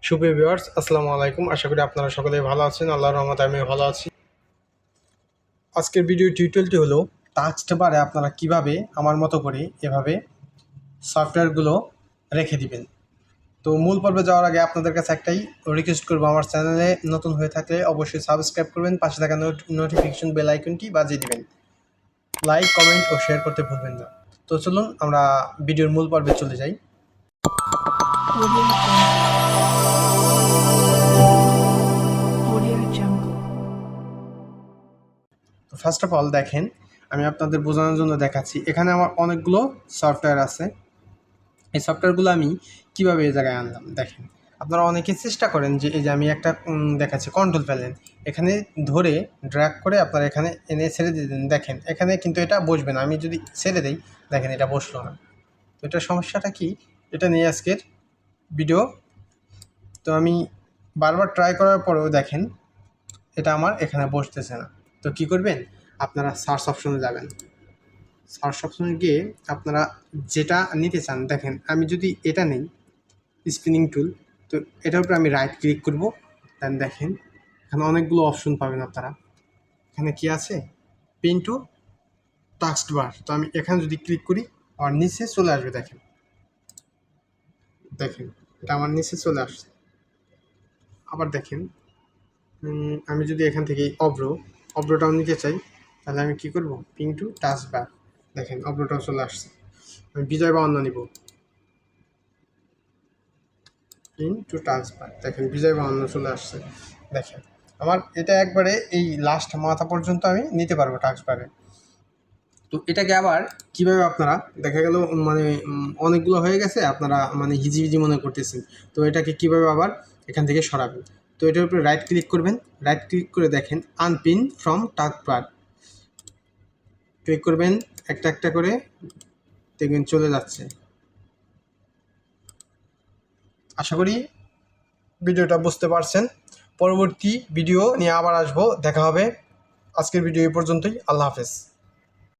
সুপ্রিয় ভিউয়ার্স, আসসালামু আলাইকুম। আশা করি আপনারা সকলেই ভালো আছেন। আল্লাহর রহমতে আমিও ভালো আছি। আজকের ভিডিও টিউটোরিয়ালটি হলো টাস্ক বারে আপনারা কিভাবে আমার মতো করে এভাবে সফটওয়্যারগুলো রেখে দিবেন। তো মূল পর্বে যাওয়ার আগে আপনাদের কাছে একটাই রিকোয়েস্ট করবো, আমার চ্যানেলে নতুন হয়ে থাকলে অবশ্যই সাবস্ক্রাইব করবেন, পাশে থাকা নোটিফিকেশন বেল আইকনটি বাজিয়ে দিবেন, লাইক, কমেন্ট ও শেয়ার করতে ভুলবেন না। তো চলুন আমরা ভিডিওর মূল পর্বে চলে যাই। তো ফার্স্ট অফ অল দেখেন, আমি আপনাদের বোঝানোর জন্য দেখাচ্ছি। এখানে আমার অনেকগুলো সফটওয়্যার আছে। এই সফটওয়্যারগুলো আমি কীভাবে এই জায়গায় আনলাম দেখেন। আপনারা অনেকে চেষ্টা করেন যে এই যে আমি একটা দেখাচ্ছি, কন্ট্রোল প্যানেল এখানে ধরে ড্র্যাগ করে আপনারা এখানে এনে ছেড়ে দিয়ে দেন। দেখেন এখানে কিন্তু এটা বসবে না। আমি যদি ছেড়ে দিই, দেখেন এটা বসলো না। তো এটার সমস্যাটা কি, এটা নিয়ে আজকের ভিডিও। তো আমি বারবার ট্রাই করার পরেও দেখেন এটা আমার এখানে বসতেছে না। তো কী করবেন, আপনারা সার্চ অপশনে যাবেন। সার্চ অপশনে গিয়ে আপনারা যেটা নিতে চান, দেখেন আমি যদি এটা নেই স্পিনিং টুল, তো এটার উপরে আমি রাইট ক্লিক করব। দেন দেখেন এখানে অনেকগুলো অপশন পাবেন আপনারা। এখানে কি আছে, পেন টু টাস্ক বার। তো আমি এখানে যদি ক্লিক করি আর নিচে চলে আসবে। দেখেন দেখেন এটা আমার নিচে চলে আসছে। আবার দেখেন আমি যদি এখান থেকে অব্রটাও নিতে চাই, তাহলে আমি কী করব, পিন টু টাস্ক বার। দেখেন অব্রটাও চলে আসছে। আমি বিজয় বা অন্য নিব, পিন টু টাস্ক বার। দেখেন বিজয় বা অন্য চলে আসছে। দেখেন আমার এটা একবারে এই লাস্ট মাথা পর্যন্ত আমি নিতে পারবো টাস্ক বারে। তো এটাকে আবার কিভাবে আপনারা, দেখা গেল মানে অনেকগুলো হয়ে গেছে, আপনারা মানে হিজিবিজি মনে করতেছেন। তো এটাকে কিভাবে আবার এখান থেকে সরাবেন, তো এটার উপরে রাইট ক্লিক করবেন। রাইট ক্লিক করে দেখেন unpin from task bar click করবেন, একটা একটা করে দেখবেন চলে যাচ্ছে। আশা করি ভিডিওটা বুঝতে পারছেন। পরবর্তী ভিডিও নিয়ে আবার আসবো, দেখা হবে। আজকের ভিডিও এই পর্যন্তই। আল্লাহ হাফেজ।